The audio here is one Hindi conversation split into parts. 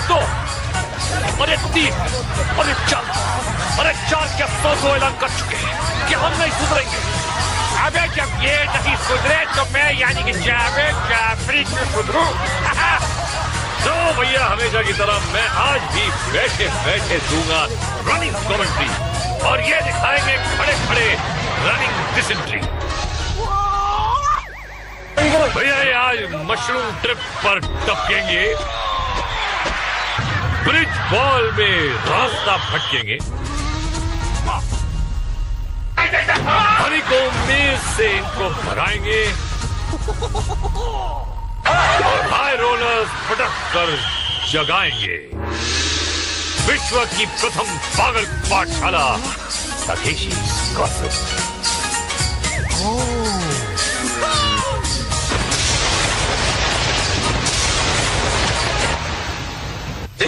2, अरे 3, अरे 4, अरे 4 क्या 100 ऐलान कर चुके हैं। क्या हम नहीं सुधरेंगे? अबे जब ये नहीं सुधरे तो मैं यानी कि जावेद जाफरी से सुधरूं? तो भैया हमेशा की तरह मैं आज भी बैठे बैठे दूंगा रनिंग कमेंट्री और ये दिखाएंगे खड़े खड़े रनिंग डिसेंट्री। भैया ये आज मशरूम ट्रिप पर टपकेंगे, ब्रिज बॉल में रास्ता भटकेंगे, हनी को मेज से इनको भगाएंगे और हाई रोलर्स पटक कर जगाएंगे। विश्व की प्रथम पागल पाठशाला ताकेशी गॉसिप।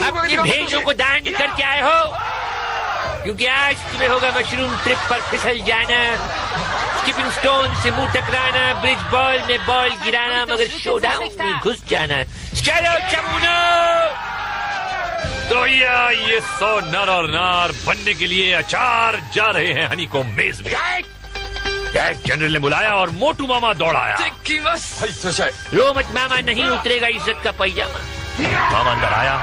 अपनी भेजों को दान करके आए हो, क्योंकि आज तुम्हें होगा मशरूम ट्रिप पर फिसल जाना, स्किपिंग स्टोन से मुंह टकराना, ब्रिज बॉल में बॉल गिराना, मगर शोडाउन में घुस जाना। चलो चमुनो! तो ये 100 नर और नार बनने के लिए अचार जा रहे हैं हनी को मेज में। जनरल ने बुलाया और मोटू मामा दौड़ाया। रो मत मामा, नहीं उतरेगा इज्जत का पैजामा। मामा अंदर आया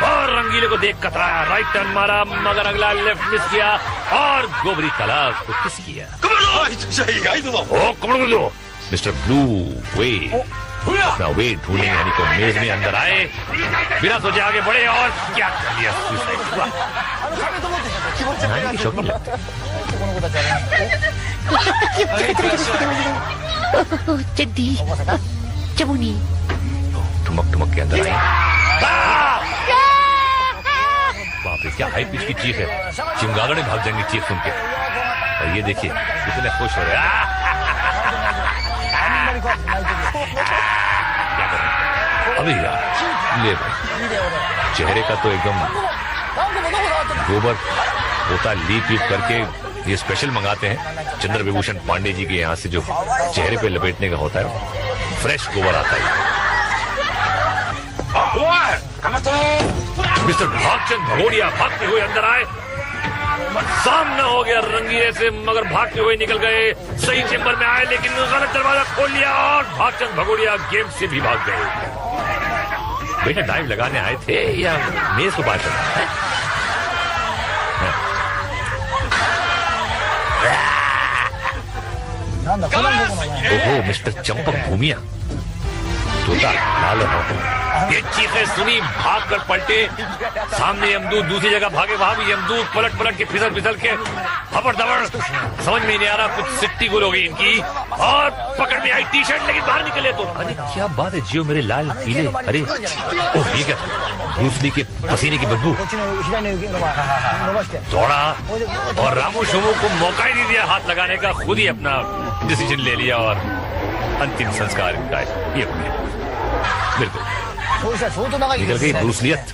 और रंगीले को देख कतराया, राइट टर्न मारा मगर अगला लेफ्ट मिस किया और गोबरी तालाब को किस किया। मिस्टर ब्लू वेड अपना वेट ढूंढने यानी को मेज में अंदर आए, बिना सोचे आगे बढ़े और क्या कर लिया। चड्डी चमुनी ठुमक ठुमक के अंदर आए। बाप रे क्या हाई पिच की चीख है, चिमगादड़ में भाग जाएंगे चीख सुन के। और ये देखिए कितने खुश हो रहे हैं। क्या करें अभी यार, ले भाई चेहरे का तो एकदम गोबर होता लीप लीप करके ये स्पेशल मंगाते हैं चंद्र विभूषण पांडे जी के यहाँ से, जो चेहरे पे लपेटने का होता है, फ्रेश गोबर आता है। मिस्टर भागचंद भगोड़िया भागते हुए अंदर आए, सामना हो गया रंगीले से मगर भागते हुए निकल गए। सही चेंबर में आए लेकिन गलत दरवाजा खोल लिया और भागचंद भगोड़िया गेम से भी भाग गए। बेटा डाइव लगाने आए थे या मेज को पार करना है? ओहो मिस्टर चंपक भूमिया तोता लाल हो। ये चीखें सुनी, भाग कर पलटे, सामने यमदूत, दूसरी जगह भागे वहां भी यमदूत, पलट पलट के फिसल फिसल के हबड़ दबड़, समझ में नहीं आ रहा, कुछ सिट्टी गुल हो गई इनकी और पकड़ में आई टी शर्ट लेकिन बाहर निकले तो अरे क्या बात है जियो मेरे लाल पीले। अरे ओह ये क्या, ब्रूस ली के पसीने की बदबू। दौड़ा और रामू शोमू को मौका ही नहीं दिया हाथ लगाने का, खुद ही अपना डिसीजन ले लिया और अंतिम संस्कार इनका ये हो गया। बिल्कुल निकल गई ब्रूसलियत।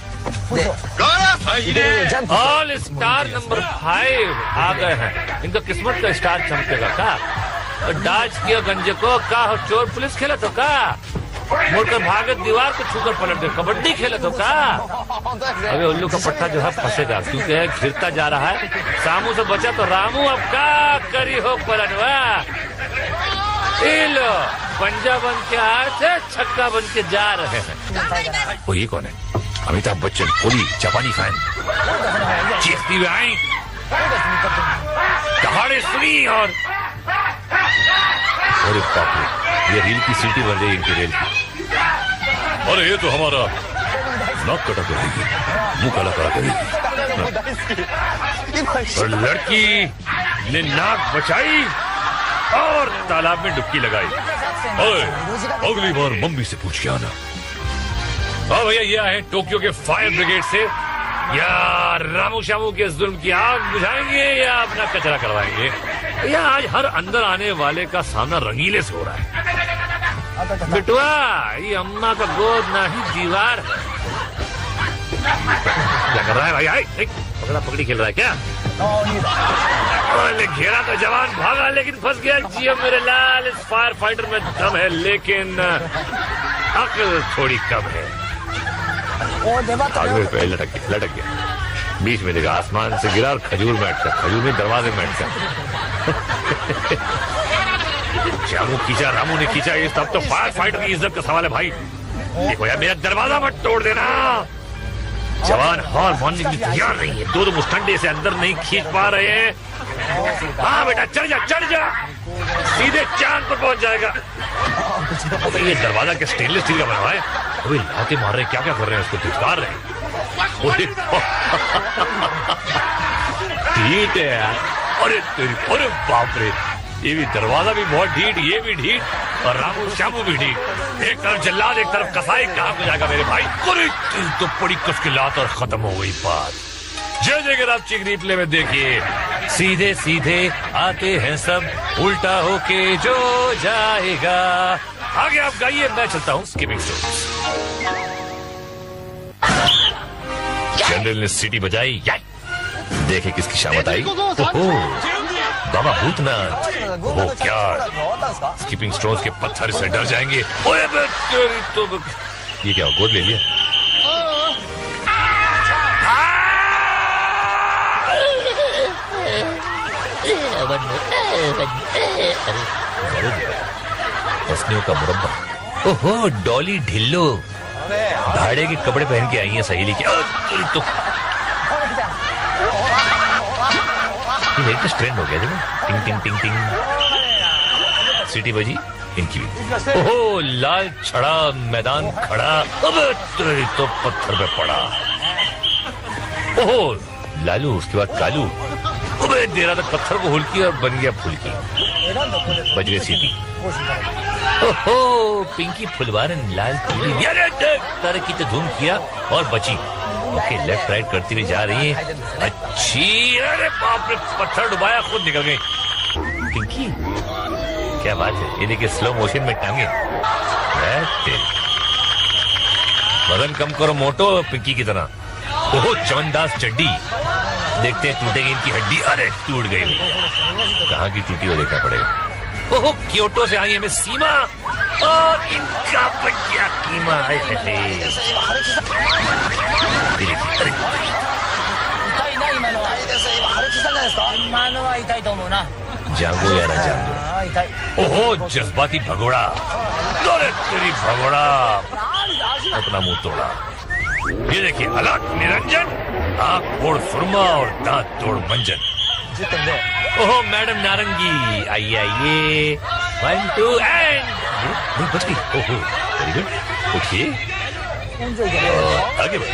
ऑल स्टार नंबर 5 आ गए हैं, इनका किस्मत का स्टार चमकेगा का। डाच किया गंजे को का चोर पुलिस खेला तो का, मुड़कर भागत दीवार को छूकर पलट गए, कबड्डी खेला तो का। अबे उल्लू का पट्टा जो है फंसेगा क्योंकि घिरता जा रहा है। सामू से बचा तो रामू अब का करी हो पलटवा। लो पंजा बन के आए थे, छक्का बन के जा रहे हैं। वो ये कौन है? अमिताभ बच्चन पूरी जापानी फैन चीखती हुई आई, दहाड़े सुनी और अरे बाप रे ये रील की सीटी बन रही इनकी रेल की। अरे ये तो हमारा नाक कटा करेगी, मुंह काला करा करेगी। और लड़की ने नाक बचाई और तालाब में डुबकी लगाई। अगली बार मम्मी से पूछ के आना। हाँ भैया ये आए टोक्यो के फायर ब्रिगेड से, या रामू शामू के जुल्म की आग बुझाएंगे या अपना कचरा करवाएंगे। या आज हर अंदर आने वाले का सामना रंगीले से हो रहा है। बिटुआ ये अम्मा का गोद ना ही दीवार है। क्या कर रहा है भाई? आई पकड़ा पकड़ी खेल रहा है क्या? घेरा तो जवान भागा लेकिन फंस गया। जियो मेरे लाल, इस फायर फाइटर में दम है लेकिन अक्ल थोड़ी कम है। आगे पे लटक गया, बीच में देखा आसमान से गिरा और खजूर में अटका, खजूर में दरवाजे में अटका। श्यामू खींचा, रामू ने खींचा, ये सब तो फायर फाइटर की इज्जत का सवाल है भाई। देखो यार, मेरा दरवाजा मत तोड़ देना। जवान हार मानने के लिए तैयार नहीं है, दो मुस्टंडे से अंदर नहीं खींच पा रहे हैं। हाँ बेटा चढ़ जा, सीधे चांद पर पहुंच जाएगा। अबे ये दरवाजा क्या स्टेनलेस स्टील का बना हुआ है? अबे लाते मार रहे, क्या कर रहे हैं, उसको धिक्कार रहे हैं। ठीक है यार, अरे बाप रे, ये भी दरवाजा भी बहुत ढीठ, ये भी ढीठ, और रामू श्यामू भी ढीठ। एक तरफ जल्लाद, एक तरफ कसाई, कहाँ हो जाएगा मेरे भाई? अरे तो बड़ी कस की लात और खत्म हो गई बात। जय जगह आप चिक रिप्ले में देखिए, सीधे सीधे आते हैं सब, उल्टा होके जो जाएगा। आगे आप गाइए, मैं चलता हूँ स्किपिंग स्टोन्स। जनरल ने सीटी बजाई, देखे किसकी शामत आई। बाबा भूतनाथ, वो क्या स्किपिंग स्टोन्स के पत्थर से डर जाएंगे। ओए तो ये क्या गोद ले लिया? हंसनियों का मुरब्बा। ओहो डॉली ढिल्लो, भाड़े के कपड़े पहन के आई है सहेली की। तो लेटेस्ट ट्रेंड हो गया देखो, टिंग टिंग टिंग टिंग सीटी बजी इनकी। ओहो लाल छड़ा मैदान खड़ा, अब तो पत्थर पे पड़ा। ओहो लालू, उसके बाद कालू, अबे देरा तक पत्थर को हुलकी और बन गया फुलकी। बज गई सीटी। ओहो पिंकी फुलवारन लाल पीली, तरह की तो धूम किया और बची। ओके लेफ्ट राइट करती हुई जा रही है, अच्छी। अरे बाप रे, पत्थर डुबाया, खुद निकल गई। पिंकी क्या बात है, ये देखिए स्लो मोशन में टांगे। वजन कम करो मोटो, पिंकी की तरह। ओहो चवनदास चड्डी, देखते हैं टूटेगी इनकी हड्डी। अरे टूट गई, कहाँ की टूटी हो देखना पड़ेगा। ओहो क्योटो से आई है मिस सीमा, और इनका बच्चा कीमा है। जांगो या ना जांगो। ओहो जज्बाती भगोड़ा, तेरी भगोड़ा अपना मुंह तोड़ा। ये देखिए हालात निरंजन, आँख फोड़ सुरमा और दांत तोड़ मंजन। ओहो मैडम नारंगी, आइए आइए, 1 2 एंड बच गई। ओहो वेरी गुड, उठिए आगे बढ़।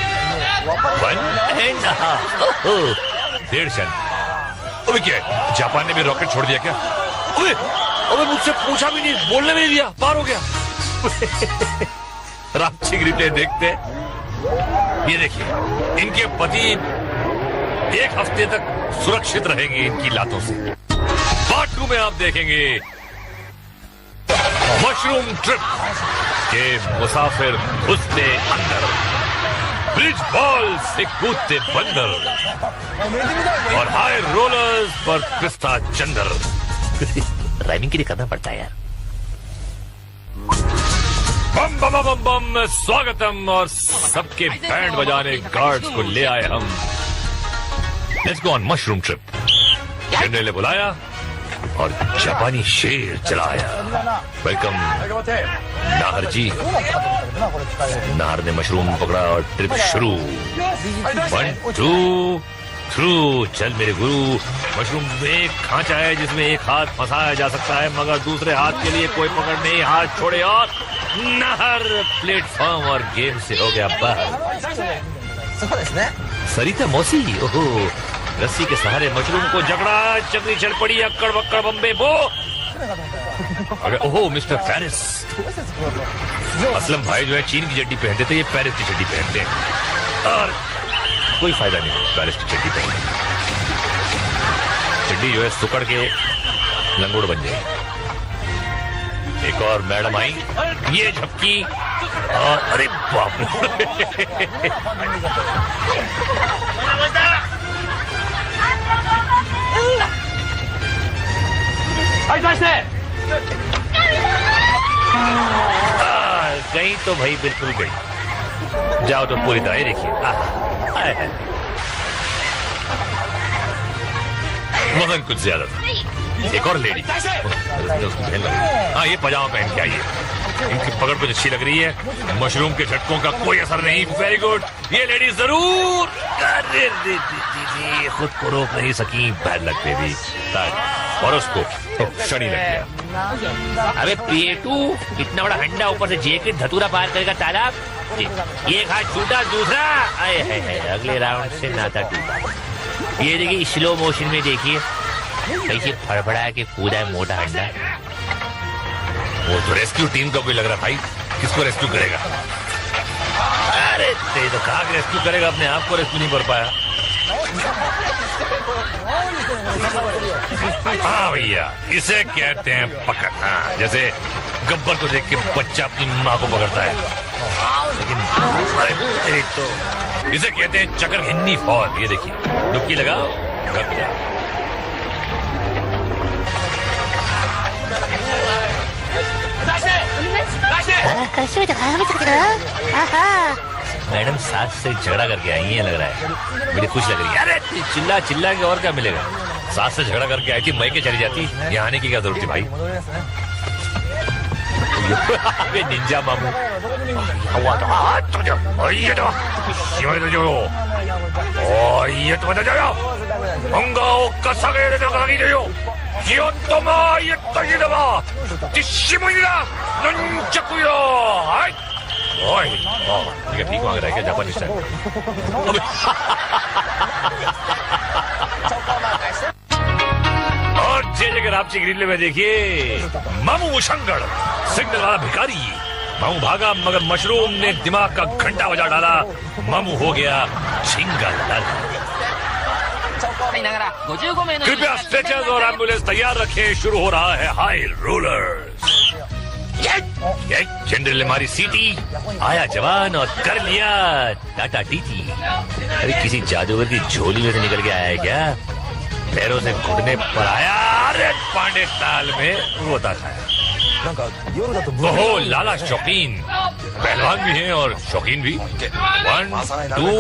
1 एंड ओहो 1.5 शन। अबे क्या है, जापान ने भी रॉकेट छोड़ दिया क्या? अबे मुझसे पूछा भी नहीं, बोलने भी नहीं दिया, पार हो गया। रामचिक रिप्ले देखते। ये देखिए इनके पति 1 हफ्ते तक सुरक्षित रहेंगे इनकी लातों से। पार्ट 2 में आप देखेंगे मशरूम ट्रिप के मुसाफिर घुसते अंदर, ब्रिज बॉल से कूदते बंदर, और हाई रोलर्स पर पिस्ता चंदर। राइमिंग के लिए करना पड़ता है यार। बम बम बम बम, स्वागतम, और सबके बैंड बजाने गार्ड्स को ले आए हम। Let's go on mushroom trip. General ने बुलाया और जापानी शेर चलाया। वेलकम नाहर जी। नाहर ने मशरूम पकड़ा और ट्रिप शुरू। 1 2 थ्रू, चल मेरे गुरु। मशरूम में एक खांचा है जिसमें एक हाथ फंसाया जा सकता है, मगर दूसरे हाथ के लिए कोई पकड़ नहीं। हाथ छोड़े और नाहर प्लेटफॉर्म और गेम से हो गया बाहर। सरिता मौसी, ओहो रस्सी के सहारे मशरूम को जकड़ा, चकरी चल पड़ी, अक्कड़ बक्कड़ बम्बे बो। ओहो मिस्टर पेरिस। असलम भाई जो है चीन की चड्डी पहनते थे, ये पेरिस की चड्डी पहनते हैं, और कोई फायदा नहीं पेरिस की चड्डी पहनने। चड्डी जो है सुकड़ के लंगोड़ बन जाएगी। एक और मैडम आई, ये झपकी, और अरे बाप गई तो भाई बिल्कुल गई। जाओ तो पूरी तरह देखिए। वजन कुछ ज्यादा था। एक और लेडी, हाँ ये पजामा पहन के आई है। इनकी पकड़ कुछ अच्छी लग रही है। मशरूम के झटकों का कोई असर नहीं। वेरी गुड, ये लेडी जरूर। अरे खुद को रोक नहीं सकी, बैड लग पे भी और उसको शनि लग गया। अबे पेटू, इतना बड़ा हंडा ऊपर से जैकेट धतूरा पार करेगा तालाब। एक हाथ छूटा, दूसरा आए है अगले राउंड से नाता टूटा। ये देखिए स्लो मोशन में देखिए कैसे फड़फड़ा के कूदा है मोटा हंडा। वो तो रेस्क्यू टीम का कोई लग रहा भाई, किसको रेस्क्यू करेगा? अरे तेरे तो कहा रेस्क्यू करेगा, अपने आप को रेस्क्यू नहीं कर पाया। हाँ भैया, इसे कहते हैं पकड़ना। जैसे गब्बर को देख के बच्चा अपनी माँ को पकड़ता है। लेकिन तो इसे कहते हैं चक्कर घिन्नी फॉल। ये देखिए, डुबकी लगाओ, गप जाओ। मैडम सास से झगड़ा करके आई है, लग रहा है बड़ी खुश लग रही है। अरे चिल्ला चिल्ला के और क्या मिलेगा? सास से झगड़ा करके आई थी, मैं के चली जाती, यहाँ आने की क्या जरूरत थी भाई? निंजा मामू ठीक मांग रहा है क्या जापानी स्टाइल? और जगह आपसी ग्रिल में देखिए मामू मुशंगड़, सिग्नल वाला भिखारी। मामू भागा मगर मशरूम ने दिमाग का घंटा बजा डाला। मामू हो गया झिंगा लाल। कृपया स्ट्रेचर्स और एम्बुलेंस तैयार रखें, शुरू हो रहा है हाई रोलर्स। जनरल हमारी सीटी आया जवान और कर लिया टाटा टीटी। अरे किसी जादूगर की झोली में से निकल के आया है क्या? पैरों से घुटने पर आया। अरे पांडे ताल में रोता खाया। ओहो लाला शौकीन, पहलवान भी हैं और शौकीन भी। 1 2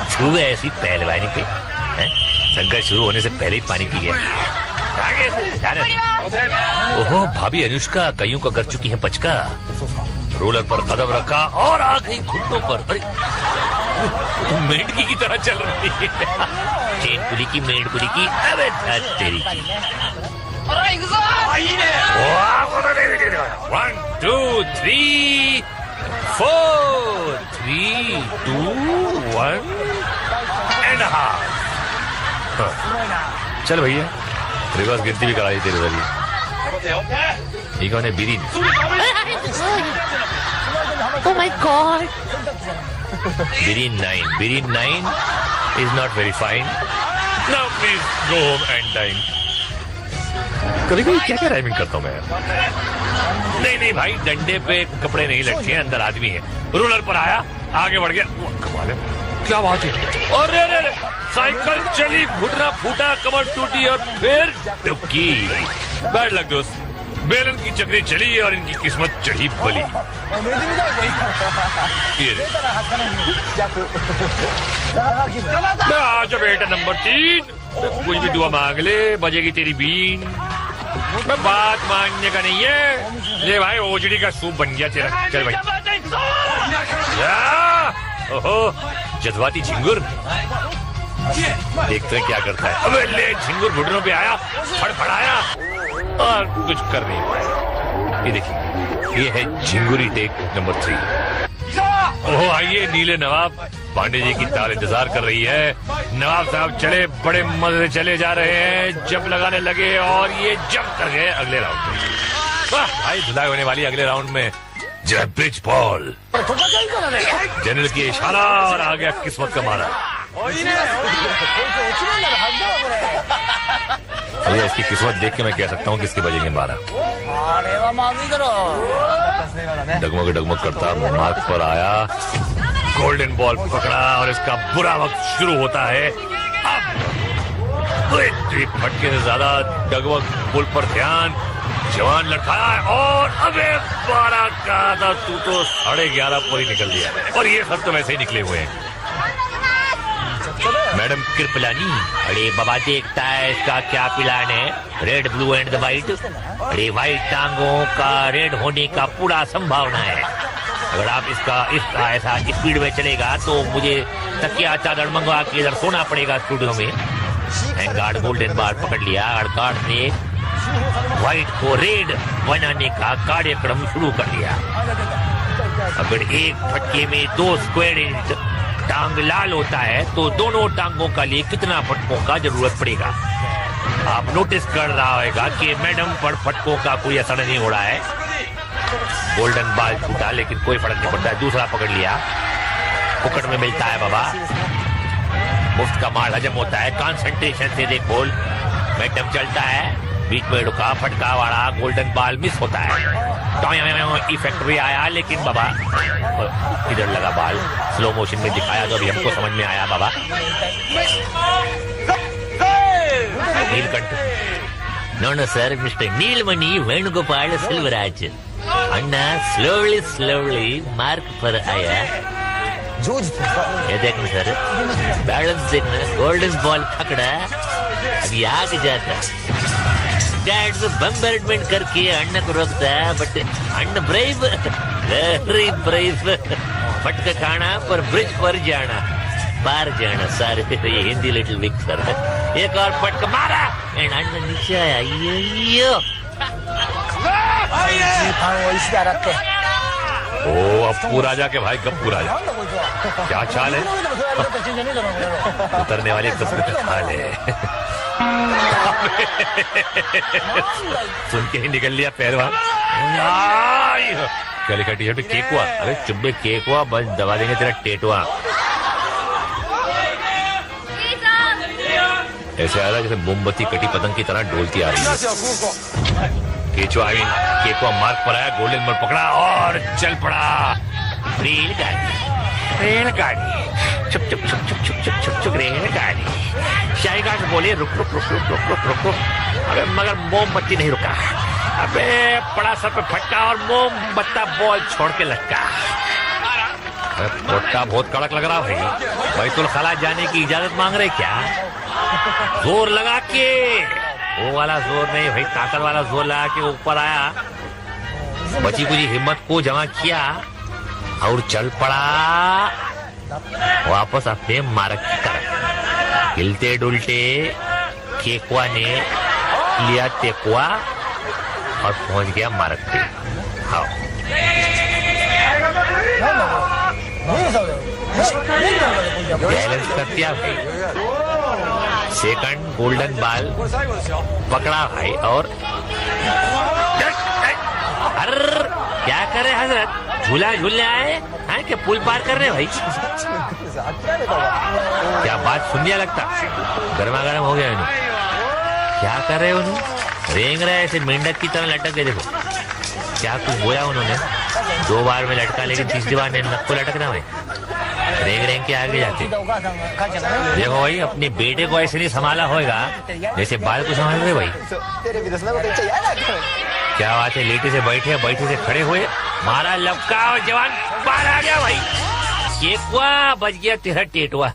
छू ऐसी पहलवानी पे संघर्ष शुरू होने से पहले ही पानी पी गया। ओहो भाभी अनुष्का कईयों का कर चुकी है पचका। रोलर पर कदम रखा और आ गई घुटनों पर। अरे मेंढकी की तरह चल रही है। चेनपुरी की मेंढपुरी की। अबे तेरी की। 1 2 3 4 3 2 1 एंड हाफ। चल भैया, रिवर्स गिनती भी कराई तेरे जरिए। ये कौन है? Biren. Oh my God! Birin 9 is not very fine. Now please go home and dine. कभी कभी क्या क्या राइमिंग करता हूँ मैं। नहीं भाई, डंडे पे कपड़े नहीं लटके हैं, अंदर आदमी है। रोलर पर आया, आगे बढ़ गया। कमाल है, क्या बात है। और रे साइकिल चली, घुटना फूटा, कमर टूटी और फिर डुबकी। बैड लक दोस्त, बेलन की चक्री चली और इनकी किस्मत चढ़ी बली। आज बेटा नंबर 3, कुछ भी दुआ मांग ले, बजेगी तेरी बीन। मैं बात मानने का नहीं है। ले भाई, ओजड़ी का सूप बन गया तेरा। चल भाई। ओहो जज्बाती झिंगुर, देखते हैं क्या करता है। अबे ले, झिंगुर घुटनों पे आया, फड़फड़ाया और कुछ कर नहीं पाया। ये देखिए, ये है झिंगुरी टेक नंबर 3। ओहो आइए नीले नवाब, पांडे जी की ताल इंतजार कर रही है। नवाब साहब चले, बड़े मजे से चले जा रहे हैं। जंप लगाने लगे और ये जंप कर गए अगले राउंड में। वाह भाई, धुलाई होने वाली अगले राउंड में। जय ब्रिज बॉल, जनरल की इशारा और आ गया किस्मत का मारा। भैया इसकी किस्मत देख के मैं कह सकता हूँ किसके बजेंगे 12। डगमग करता मार्क पर आया, गोल्डन बॉल पकड़ा और इसका बुरा वक्त शुरू होता है। अब फटके से ज्यादा डगमग पुल पर ध्यान, जवान लड़खाया है और अबे 12 का था, तू तो 11:30 पर ही निकल दिया और ये सब तो वैसे ही निकले हुए हैं। मैडम कृपलानी, अरे बाबा देखता है इसका क्या प्लान है। Red blue and the white, अरे व्हाइट टांगों का रेड होने का पूरा संभावना है। अगर आप इसका ऐसा स्पीड में चलेगा तो मुझे तकिया चादर मंगवा के इधर सोना पड़ेगा स्टूडियो में। गार्ड गोल्डन बाल पकड़ लिया और गार्ड ने व्हाइट को रेड बनाने का कार्यक्रम शुरू कर दिया। अगर एक फटके में 2 स्क्वायर इंच टांग लाल होता है तो दोनों टांगों का लिए कितना फटकों का जरूरत पड़ेगा। आप नोटिस कर रहा होगा कि मैडम पर फटकों का कोई असर नहीं हो रहा है। गोल्डन बाल छूटा लेकिन कोई फर्क नहीं पड़ता है। दूसरा पकड़ लिया, फुकट में मिलता है बाबा, मुफ्त का माल हजम होता है। कंसंट्रेशन से देखो, मैडम चलता है, बीच में रुका, फटका वाला गोल्डन बाल मिस होता है। इफेक्ट भी आया लेकिन बाबा इधर लगा बाल, स्लो मोशन में दिखाया तो अभी हमको समझ में आया बाबा। Neelkanth, no sir, mister Neelamani Venugopal Silvaraj. अन्ना स्लोली मार्क पर आया। ये देखना सर, बैलेंस देखना, गोल्डन बॉल पकड़ा, अभी आगे जाता। डैड बम बैटमेंट करके अन्न को रोकता है, बट अन्न ब्रेव, वेरी ब्रेव। फटका खाना पर ब्रिज पर जाना, पार जाना। सर ये हिंदी लिटिल वीक सर। एक और फटका मारा एंड अन्न नीचे आया। ओ अप्पू राजा के भाई गप्पू राजा, क्या चाल है? उतरने वाले तस्वीर का चाल है। सुन के ही निकल लिया पहलवान। क्या लिखा टी शर्ट पे? केक हुआ। अरे चुब्बे केक हुआ, बस दबा देंगे तेरा टेटुआ। ऐसे आ रहा जैसे मोमबत्ती कटी पतंग की तरह डोलती आ रही है। केचुआ केकुआ मार्ग पर आया, गोल्डन बॉल पकड़ा और चल पड़ा। रेलगाड़ी चुप चुप चुप चुप चुप चुप चुप चुप रेलगाड़ी। शाही घाट बोले रुक रुक रुक रुक रुक रुक रुक रुक। अबे मगर मोमबत्ती नहीं रुका। अबे पड़ा सर पे फटका और मोमबत्ता बॉल छोड़ के लटका। पोट्टा बहुत कड़क लग रहा भाई। बैतुल खला जाने की इजाजत मांग रहे क्या? जोर लगा के, वो वाला जोर नहीं भाई, ताकत वाला जोर लगा के ऊपर आया, बची कुछ हिम्मत को जमा किया और चल पड़ा वापस अपने मार्ग की तरफ। हिलते डुलते केकुआ ने लिया टेकुआ और पहुंच गया मार्ग पे। हाँ, बैलेंस कर दिया भाई। सेकंड गोल्डन बाल पकड़ा भाई और अरे क्या करे हजरत, झूला झूलने आए हैं कि पुल पार कर रहे भाई? क्या बात सुनिए, लगता गर्मा गर्म हो गया इन्हें। क्या कर रहे उन्हें? रेंग रहे ऐसे मेंढक की तरह लटक गए। देखो क्या कुछ बोया उन्होंने। 2 बार में लटका लेकिन तीसरी बार नक को लटकना भाई। रेंग रेंग के आगे जाते। देखो भाई, अपने बेटे को ऐसे नहीं संभाला होगा जैसे बाल को संभाल रहे भाई। क्या बात है, लेटे से बैठे, बैठे से खड़े हुए, मारा लपका और जवान बाहर आ गया भाई। केकुआ बच गया तेरा टेटुआ।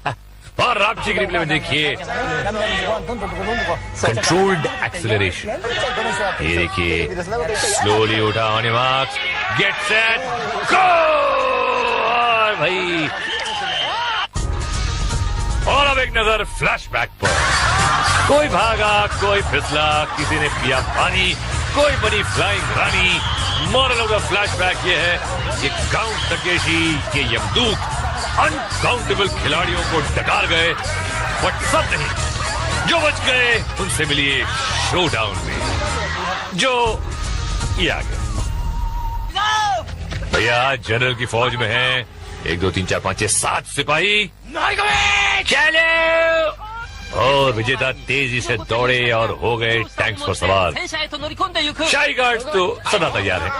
और रामजी की रिप्ले में देखिए कंट्रोल्ड एक्सेलरेशन। ये देखिए, स्लोली उठा on marks, get set go. और भाई, और अब एक नजर फ्लैशबैक पर। कोई भागा, कोई फिसला, किसी ने पिया पानी, कोई बनी flying Rani. Moral of the flashback ये है कि काउंट तकेशी के यमदूत अनकाउंटेबल खिलाड़ियों को डकार गए, बट सब नहीं, जो बच गए उनसे मिलिए शोडाउन में, जो ये आ गए। भैया जनरल की फौज में हैं 1 2 3 4 5 6 7 सिपाही। चलो, और विजेता तेजी से दौड़े और हो गए टैंक्स पर सवार। शाही गार्ड्स तो सदा तैयार है।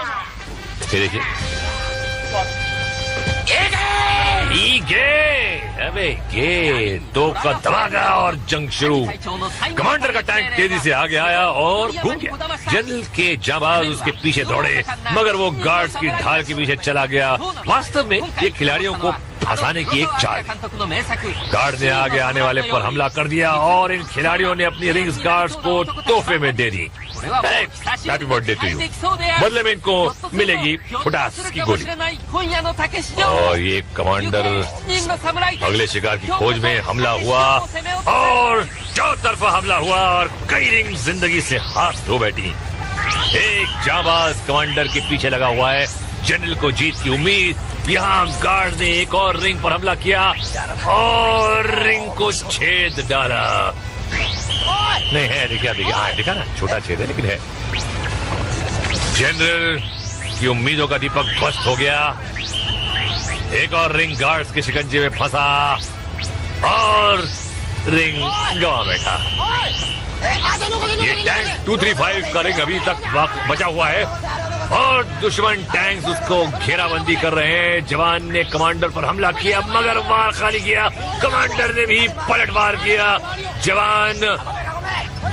फिर देखिए, अबे ये तो का धमाका और जंग शुरू। कमांडर का टैंक तेजी से आगे आया और घूम गया। जनरल के जाबाज उसके पीछे दौड़े, मगर वो गार्ड्स की ढाल के पीछे चला गया। वास्तव में ये खिलाड़ियों को फंसाने की एक चाल। गार्ड ने आगे आने वाले पर हमला कर दिया और इन खिलाड़ियों ने अपनी रिंग्स गार्ड्स को तोहफे में दे दी। Happy birthday to you. बदले में इनको मिलेगी फुटास की गोली। और ये कमांडर अगले शिकार की खोज में हमला हुआ और चारों तरफा हमला हुआ और कई रिंग जिंदगी से हाथ धो बैठी। एक जाबाज कमांडर के पीछे लगा हुआ है, जनरल को जीत की उम्मीद। यहाँ गार्ड ने एक और रिंग पर हमला किया और रिंग को छेद डाला। नहीं है, दिखा ना, छोटा छेद है लेकिन है। जनरल की उम्मीदों का दीपक ध्वस्त हो गया। एक और रिंग गार्ड्स के शिकंजे में फंसा और रिंग गवा बैठा। ये टैंक 235 का रिंग अभी तक बचा हुआ है और दुश्मन टैंक्स उसको घेराबंदी कर रहे हैं। जवान ने कमांडर पर हमला किया मगर वार खाली किया। कमांडर ने भी पलटवार किया। जवान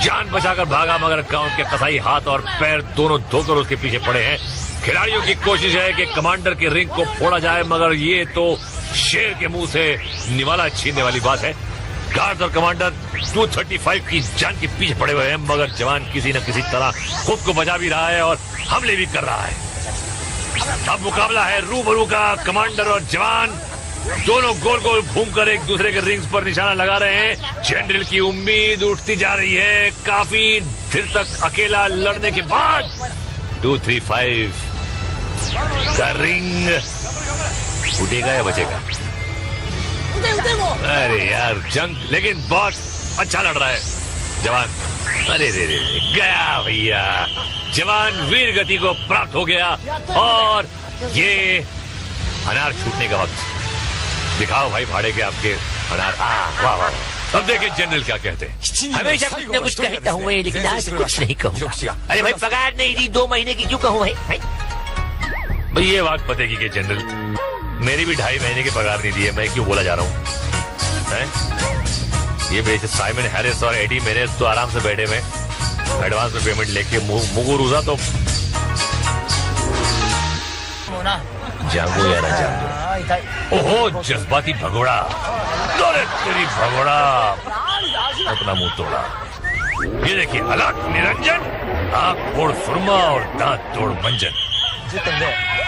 जान बचाकर भागा मगर काउंट के कसाई हाथ और पैर दोनों धोकर उसके पीछे पड़े हैं। खिलाड़ियों की कोशिश है कि कमांडर के रिंग को फोड़ा जाए मगर ये तो शेर के मुंह से निवाला छीनने वाली बात है। गार्ड और कमांडर 235 की जान के पीछे पड़े हुए हैं मगर जवान किसी न किसी तरह खुद को बचा भी रहा है और हमले भी कर रहा है। अब मुकाबला है रूबरू का। कमांडर और जवान दोनों गोल गोल घूमकर एक दूसरे के रिंग्स पर निशाना लगा रहे हैं। जनरल की उम्मीद उठती जा रही है। काफी देर तक अकेला लड़ने के बाद 235 का रिंग उठेगा या बचेगा? अरे यार जंग लेकिन बहुत अच्छा लड़ रहा है जवान। अरे रे रे गया भैया। जवान वीर गति को प्राप्त हो गया और ये अनार छूटने का वक्त। दिखाओ भाई भाड़े के आपके अनार। वाह वाह। अब देखिए जनरल क्या कहते हैं। हमेशा कुछ न कुछ कहता हूँ लेकिन आज कुछ नहीं कहूँगा। अरे भाई पगार नहीं दी 2 महीने की, क्यों कहूँ भाई? ये बात पतेगी कि जनरल मेरी भी 2.5 महीने की पगार नहीं दी है, मैं क्यों बोला जा रहा हूँ? ये बेचे साइमन हैरिस और एडी मेरेज तो आराम से बैठे में एडवांस में पेमेंट लेके मुगुरुजा तो जागो या ना जागो। ओहो जज्बाती भगोड़ा, तेरी भगोड़ा अपना मुंह तोड़ा। ये देखिए अलग निरंजन, आँख फोड़ सुरमा और दांत तोड़ मंजन।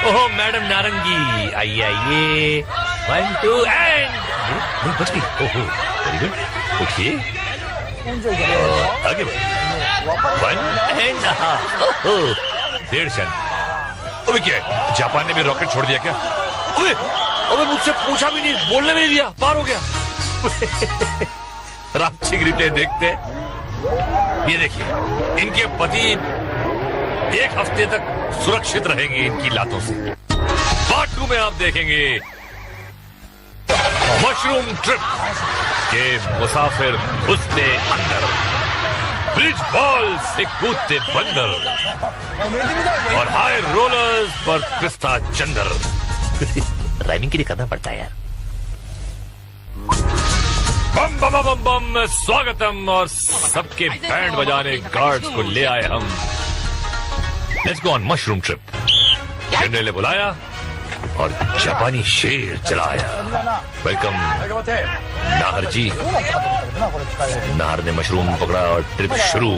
ओहो मैडम नारंगी, आइए आइए। 1 2 एंड बच गई। ओहो वेरी गुड। उठिए आगे बढ़। 1 एंड ओहो 1.5 क्षण। अबे क्या है, जापान ने भी रॉकेट छोड़ दिया क्या? अबे मुझसे पूछा भी नहीं, बोलने नहीं दिया, पार हो गया। राक्षी रिप्ले देखते। ये देखिए इनके पति 1 हफ्ते तक सुरक्षित रहेंगे इनकी लातों से। पार्ट 2 में आप देखेंगे मशरूम ट्रिप के मुसाफिर घुसते अंदर, ब्रिज बॉल से कूदते बंदर और हाई रोलर्स पर पिस्ता चंदर। राइमिंग के लिए करना पड़ता है यार। बम बम बम बम स्वागतम और सबके बैंड बजाने गार्ड्स को ले आए हम। Let's go on mushroom trip. General ने बुलाया और जापानी शेर चलाया। वेलकम नाहर जी। नाहर ने मशरूम पकड़ा और ट्रिप शुरू।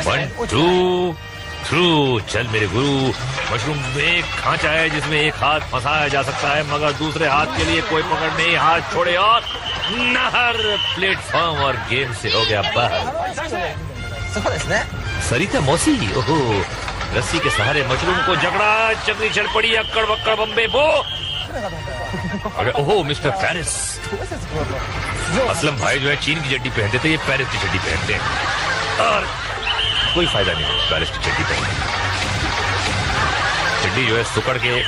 1 2 थ्रू। चल मेरे गुरु। मशरूम में एक खांचा है जिसमें एक हाथ फंसाया जा सकता है मगर दूसरे हाथ के लिए कोई पकड़ नहीं। हाथ छोड़े और नाहर प्लेटफॉर्म और गेम से हो गया बाहर। सरिता मौसी, ओहो रस्सी के सहारे मशरूम को जकड़ा, चकरी चल पड़ी अक्कड़ बक्कड़ बम्बे बो। अरे ओहो मिस्टर पेरिस। असलम भाई जो है चीन की चड्डी पहनते थे, ये पेरिस की चड्डी पहनते हैं और कोई फायदा नहीं पेरिस की चड्डी पहनने। चड्डी जो है सुकड़ के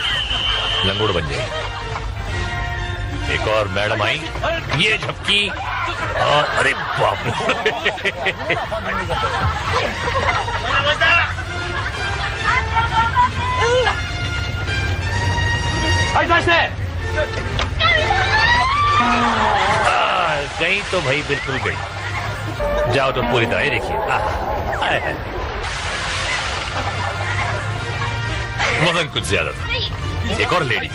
लंगोड़ बन जाएगी। एक और मैडम आई, ये झपकी और अरे बाप कहीं तो भाई बिल्कुल गई। जाओ तो पूरी तरह देखिए। वजन कुछ ज्यादा था। एक और लेडी।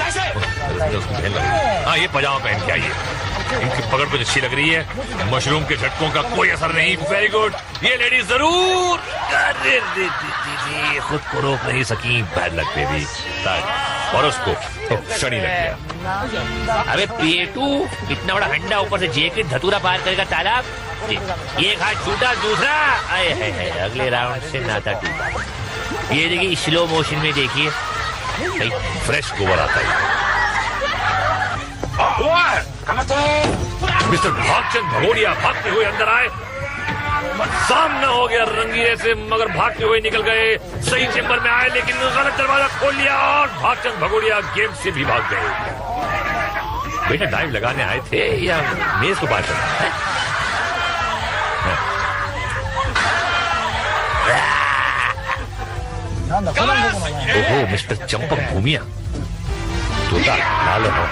हाँ, ये पजामा पहन के आइए। इनकी पकड़ कुछ अच्छी लग रही है। मशरूम के झटकों का कोई असर नहीं। Very good. ये लेडी जरूर। अरे खुद को रोक नहीं सकी। बैड लग पे भी और उसको शनि लग गया। अबे पेटू, इतना बड़ा हंडा, ऊपर से जैकेट, धतूरा पार करेगा तालाब। एक हाथ छूटा, दूसरा आए है अगले राउंड से नाता टूटा। ये देखिए स्लो मोशन में देखिए, फ्रेश गोबर आता है। मिस्टर भागचंद भगोड़िया भागते हुए अंदर आए। सामना हो गया रंगीले से, मगर भागते हुए निकल गए। सही चेंबर में आए लेकिन गलत दरवाजा खोल लिया और भागचंद भगोड़िया गेम से भी भाग गए। बेटा डाइव लगाने आए थे या मेज को पार करना है? ओहो, मिस्टर चंपक भूमिया तोता लाल हो।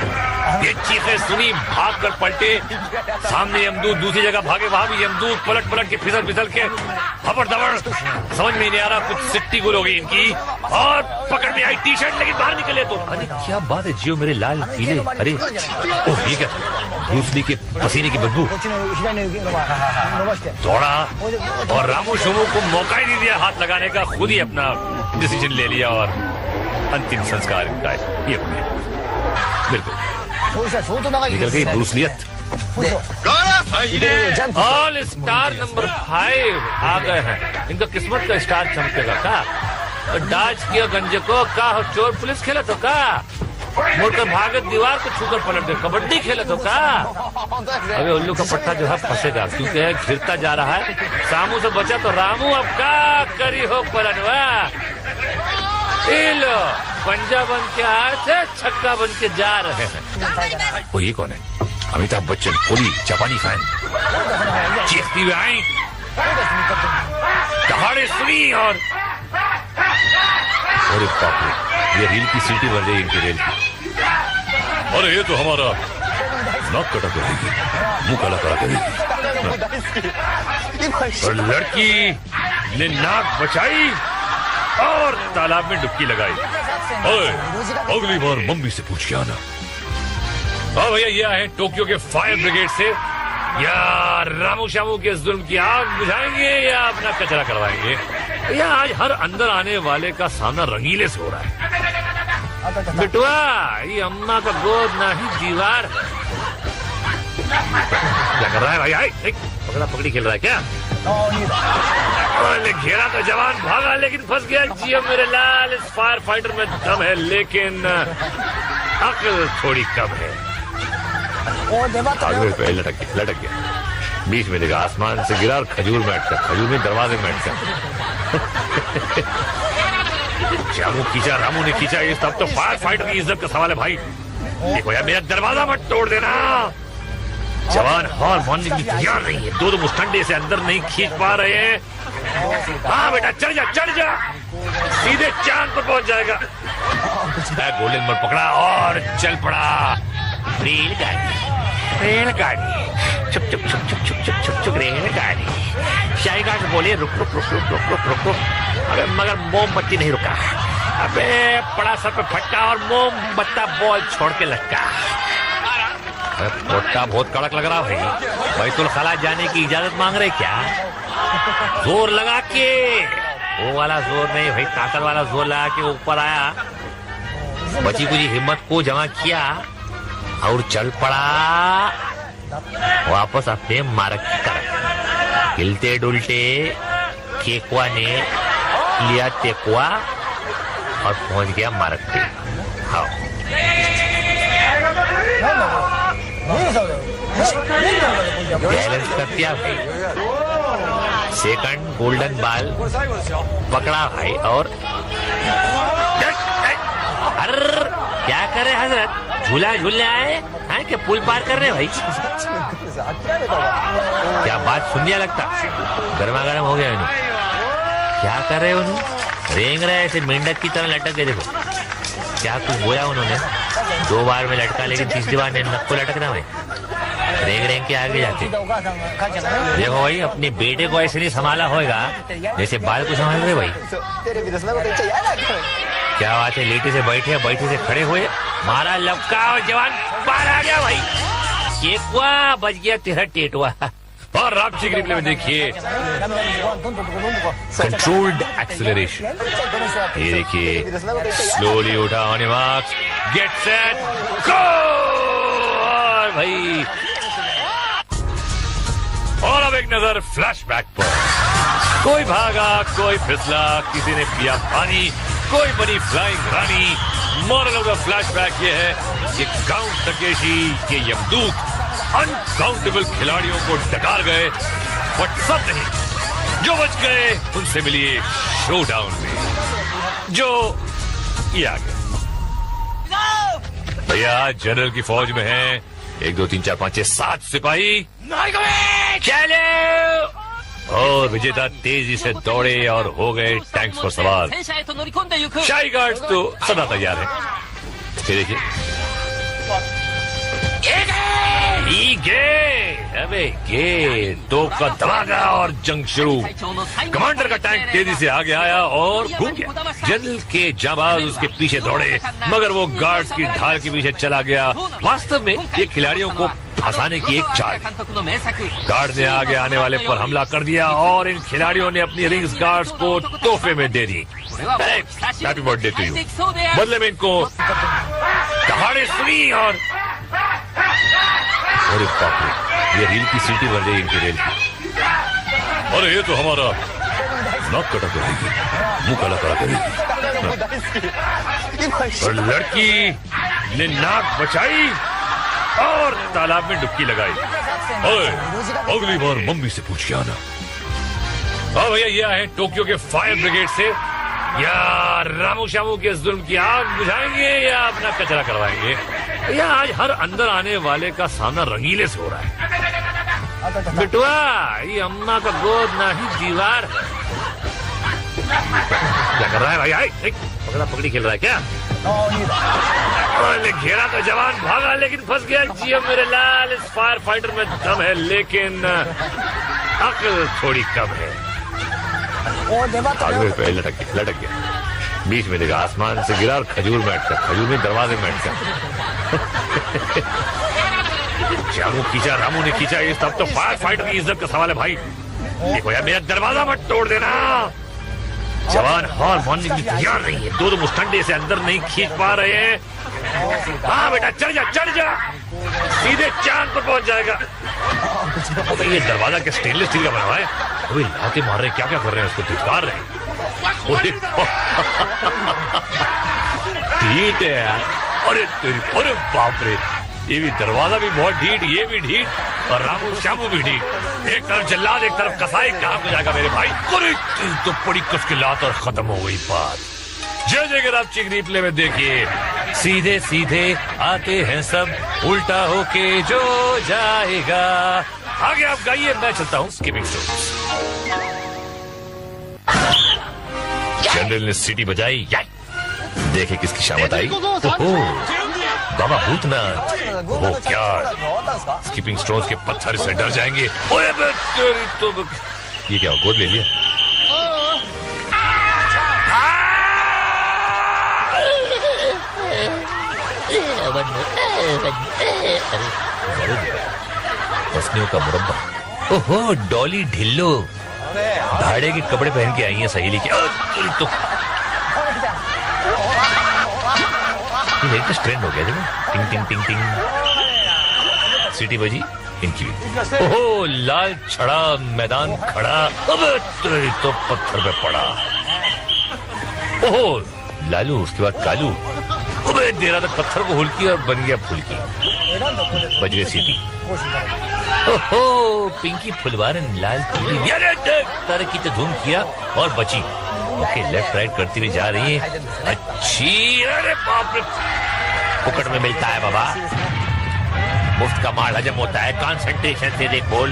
ये चीखें सुनी, भाग कर पलटे। सामने यमदूत, दूसरी जगह भागे, वहां भी यमदूत। पलट के फिसल के हबड़ दबड़। समझ में नहीं आ रहा, कुछ सिट्टी गुल हो गई इनकी और पकड़ में आई टी शर्ट, लेकिन बाहर निकले तो अरे क्या बात है जियो मेरे लाल पीले। अरे ओह, ये क्या? ब्रूस ली के पसीने की बदबू। दौड़ा और रामू शोमू को मौका ही नहीं दिया हाथ लगाने का। खुद ही अपना डिसीजन ले लिया और अंतिम संस्कार इनका ये हो गया। बिल्कुल निकल गई ब्रूसलियत। ऑल स्टार नंबर 5 आ गए हैं। इनका किस्मत का स्टार चमकेगा का। डाच किया गंजे को का चोर पुलिस खेला तो का। मुड़कर भागत दीवार को छूकर पलट गए। कबड्डी खेला तो का। अबे उल्लू का पट्टा जो है फंसेगा, क्योंकि घिरता जा रहा है। सामू से बचा तो रामू अब का करी हो पलटवा। लो पंजा बन के आए थे, छक्का बन के जा रहे हैं। वो ये कौन है? अमिताभ बच्चन, कोहली, जापानी फैन। चीखती हुए आई, दहाड़े सुनी और अरे बाप रे, ये रेल की सीटी बन रही इनकी रेल की। अरे ये तो हमारा नाक कटा करेगी, मुंह काला करा करेगी। और लड़की ने नाक बचाई और तालाब में डुबकी लगाई। ओए, अगली बार मम्मी से पूछ के आना। हाँ भैया, ये आए टोक्यो के फायर ब्रिगेड से। या रामू शामू के जुल्म की आग बुझाएंगे या अपना कचरा करवाएंगे। या आज हर अंदर आने वाले का सामना रंगीले से हो रहा है। बिटुआ, ये अम्मा का गोद ना ही दीवार है। क्या कर रहा है भाई? आई पकड़ा पकड़ी खेल रहा है क्या? घेरा तो जवान भागा लेकिन फंस गया। जियो मेरे लाल, इस फायर फाइटर में दम है लेकिन अक्ल थोड़ी कम है। आगे पे लटक गया। बीच में देखा, आसमान से गिरा और खजूर में अटका। खजूर में दरवाजे में अटका। जामू खींचा, रामू ने खींचा। ये सब तो फायर फाइटर की इज्जत का सवाल है भाई। देखो यार, मेरा दरवाजा मत तोड़ देना। जवान हार मानने की तैयार नहीं है। दो मुस्टंडे से अंदर नहीं खींच पा रहे हैं। हाँ बेटा, चढ़ जा सीधे चांद पर पहुंच जाएगा। गोल्डन बल पकड़ा और चल पड़ा। रेलगाड़ी चुप रेलगाड़ी। शाही घाट बोले रुक। मगर मोमबत्ती नहीं रुका। अबे पड़ा सर पे फटका और मोमबत्ता बॉल छोड़ के लटका। पोट्टा बहुत कड़क लग रहा भाई। बैतुल खला जाने की इजाजत मांग रहे क्या? जोर लगा के, वो वाला जोर नहीं भाई, ताकत वाला जोर लगा के ऊपर आया। बची कुछ हिम्मत को जमा किया और चल पड़ा वापस अपने मार्ग की तरफ। हिलते डुलते केकुआ ने लिया टेकुआ और पहुंच गया मार्ग पे। हाँ, बैलेंस कर दिया भाई। सेकंड गोल्डन बॉल पकड़ा भाई और अरे क्या करे हजरत, झूला झूलने आए हैं कि पुल पार कर रहे भाई? क्या बात सुनिया लगता, गर्मा गर्म हो गया इन्हें। क्या कर रहे उन्हें? रेंग रहे ऐसे मेंढक की तरह लटक गए। देखो क्या कुछ बोया उन्होंने। 2 बार में लटका लेकिन तीसरी बार ने नक को लटकना भाई। रेंग रेंग के आगे जाते। देखो भाई, अपने बेटे को ऐसे नहीं संभाला होगा जैसे बाल को संभाल रहे भाई। क्या बात है, लेटे से बैठे, बैठे से खड़े हुए, मारा लपका और जवान बाहर आ गया भाई। केकुआ बच गया तेरा टेटुआ। और रापची के रिप्ले में देखिए कंट्रोल्ड एक्सेलरेशन। ये देखिए, स्लोली उठा on your marks, get set, go. और भाई, और अब एक नजर फ्लैशबैक पर। कोई भागा, कोई फिसला, किसी ने पिया पानी, कोई बनी flying Rani. Moral of the flashback ये है कि काउंट तकेशी के यमदूत अनकाउंटेबल खिलाड़ियों को डकार गए, बट सब नहीं, जो बच गए उनसे मिलिए शोडाउन में, जो ये आ गए। भैया जनरल की फौज में हैं 1 2 3 4 5 6 7 सिपाही। चलो। और विजेता तेजी से दौड़े और हो गए टैंक्स पर सवार। शाही गार्ड्स तो सदा तैयार है। फिर देखिए, अबे गे तोप का धमाका और जंग शुरू। कमांडर का टैंक तेजी से आगे आया और घूम गया। जनरल के जाबाज उसके पीछे दौड़े, मगर वो गार्ड्स की ढाल के पीछे चला गया। वास्तव में ये खिलाड़ियों को फंसाने की एक चाल। गार्ड ने आगे आने वाले पर हमला कर दिया और इन खिलाड़ियों ने अपनी रिंग्स गार्ड्स को तोहफे में दे दी। Happy birthday to you. बदले में इनको दहाड़े सुनी और अरे बाप रे, ये रील की सीटी भर गई इनकी रेल की। अरे ये तो हमारा नाक कटा करेगी, मुंह काला करा करेगी। और लड़की ने नाक बचाई और तालाब में डुबकी लगाई। ओए, अगली बार मम्मी से पूछ के आना। हाँ भैया, ये आए टोक्यो के फायर ब्रिगेड से। या रामू शामू के जुल्म की आग बुझाएंगे या अपना कचरा करवाएंगे। या आज हर अंदर आने वाले का सामना रंगीले से हो रहा है। बिटुआ, ये अम्मा का गोद ना ही दीवार है। क्या कर रहा है भाई? आई पकड़ा पकड़ी खेल रहा है क्या? घेरा तो जवान भागा लेकिन फंस गया। जियो मेरे लाल, इस फायर फाइटर में दम है लेकिन अक्ल थोड़ी कम है। आगे पे लटक गया, बीच में देखा आसमान से गिरा और खजूर में अटका, खजूर में दरवाजे में अटका। जामू खींचा, रामू ने खींचा, ये सब तो फायर फाइटर की इज्जत का सवाल है भाई। देखो यार, मेरा दरवाजा मत तोड़ देना। जवान हार मानने के लिए तैयार नहीं है। दो मुस्टंडे से अंदर नहीं खींच पा रहे हैं। हाँ बेटा, चढ़ जा, चढ़ जा, सीधे चांद पर पहुंच जाएगा। तो ये दरवाजा क्या स्टेनलेस स्टील का बना हुआ है? अभी लाते मार रहे, क्या क्या कर रहे हैं, उसको धिक्कार रहे हैं। ढीठ है यार। अरे बाप रे, ये भी दरवाजा भी बहुत ढीठ, ये भी ढीठ और रामू श्यामू भी ढीठ। एक तरफ जल्लाद, एक तरफ कसाई, कहाँ हो जाएगा मेरे भाई? अरे तो बड़ी मुश्किलात और खत्म हो गई बात। जय जय रापची रिप्ले में देखिए, सीधे सीधे आते हैं सब, उल्टा होके जो जाएगा। आगे आप गाइए, मैं चलता हूँ स्किपिंग स्टोन्स। जनरल ने सीटी बजाई, देखे किसकी शामत आई। बाबा भूतनाथ, वो क्या स्किपिंग स्टोन्स के पत्थर से डर जाएंगे। ओए तो ये क्या, गोद ले लिया? पसलियों का मुरब्बा। ओहो, डॉली ढिल्लो धाड़े के कपड़े पहन के आई है सहेली की। तो लेटेस्ट ट्रेंड हो गया देखो, टिंग टिंग टिंग टिंग सीटी बजी इनकी। ओहो, लाल छड़ा मैदान खड़ा, अब तो पत्थर पे पड़ा। ओहो लालू, उसके बाद कालू, अबे दे रहा था पत्थर को हुलकी और बन गया फुलकी। बज गई सीटी। ओहो, पिंकी फुलवारन लाल पीली तरह की तो धूम किया और बची। ओके, लेफ्ट राइट करती हुई जा रही है। अच्छी, अरे बाप रे, फुकट में मिलता है बाबा, मुफ्त का माल हजम होता है। कंसंट्रेशन से देख बोल,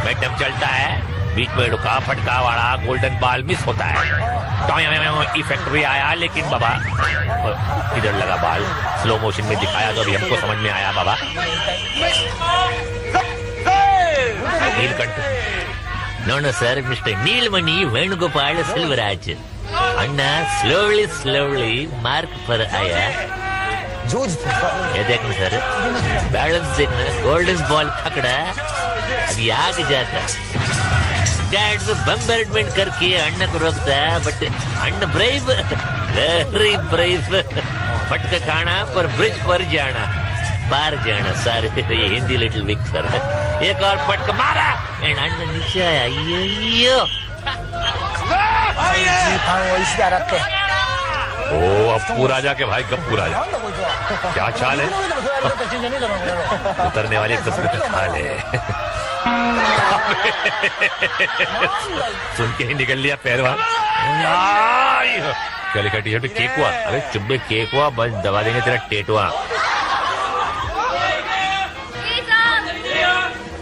मैडम चलता है, बीच में रुका, फटका वाला गोल्डन बॉल मिस होता है। इफेक्ट भी आया, लेकिन बाबा इधर लगा बॉल, स्लो मोशन में दिखाया तो अभी हमको समझ में आया बाबा। Neelkanth, no sir, mister Neelamani Venugopal Silvaraj. अन्ना स्लोली मार्क पर आया। ये देखना सर, बैलेंस देखना, गोल्डन बॉल पकड़ा, अभी आगे जाता। डैड बम्बरमेंट करके अन्न को रोकता, बट अन्न ब्रेव, वेरी ब्रेव। फटका खाना पर ब्रिज पर जाना, पार जाना। सारे ये हिंदी लिटिल विक सर। एक और फटका मारा एंड अन्न नीचे आया। यो ओ अप्पू राजा के भाई गप्पू राजा, क्या चाल है? उतरने वाले तस्वीर चाल है। सुन के ही निकल लिया पहलवान। क्या लिखा टी शर्ट पे? केकुआ। अरे चुब्बे केकुआ, बस दबा देंगे तेरा टेटुआ।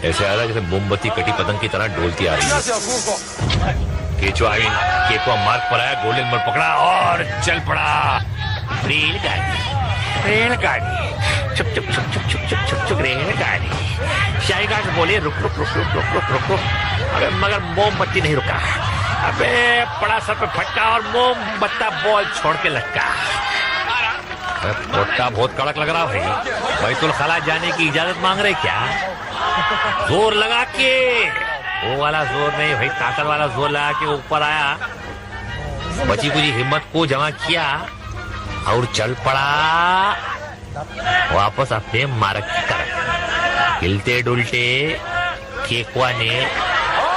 ऐसे आ रहा है जैसे मोमबत्ती कटी पतंग की तरह डोलती आ रही है। केचुआ केकुआ मार्ग पर आया, गोल्डन बॉल पकड़ा और चल पड़ा। रेलगाड़ी चुप चुप चुप चुप चुप चुप चुप चुप रेलगाड़ी। शाहीगाह से बोले रुक रुक रुक रुक रुक रुक रुक रुक। अबे मगर मोमबत्ती नहीं रुका। अबे पड़ा सर पे फटका और मोमबत्ता बॉल छोड़ के लटका। अरे पोट्टा बहुत कड़क लग रहा भाई। बैतुल खला जाने की इजाजत मांग रहे क्या? जोर लगा के, वो वाला जोर नहीं भाई, ताकत वाला जोर लगा के ऊपर आया, बची कुछ हिम्मत को जमा किया और चल पड़ा वापस अपने मार्ग की तरफ। हिलते डुलते केकुआ ने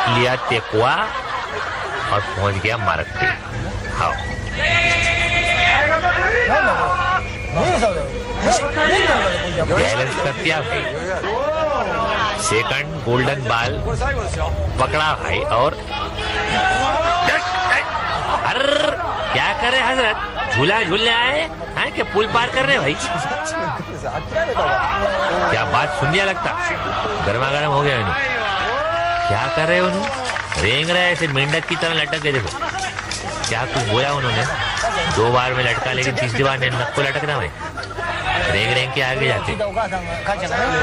लिया तेकुआ और पहुंच गया मार्ग पे। हाँ, बैलेंस कर दिया भाई। सेकंड गोल्डन बॉल पकड़ा भाई और अरे क्या कर रहे हजरत? झूला झूलने आए हैं कि पुल पार कर रहे भाई? क्या बात सुनिया लगता, गर्मा गर्म हो गया इन्हें। क्या कर रहे उन्हें? रेंग रहे ऐसे मेंढक की तरह लटक गए। देखो क्या कुछ बोया उन्होंने। 2 बार में लटका, लेकिन तीसरी बार ने नक को लटकना भाई। रेंग रेंग के आगे जाते।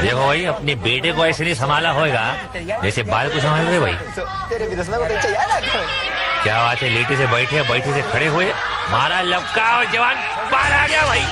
देखो भाई, अपने बेटे को ऐसे नहीं संभाला होगा जैसे बाल को संभाल रहे भाई। क्या बात है, लेटे से बैठे, बैठे से खड़े हुए, मारा लपका और जवान बाहर आ गया भाई।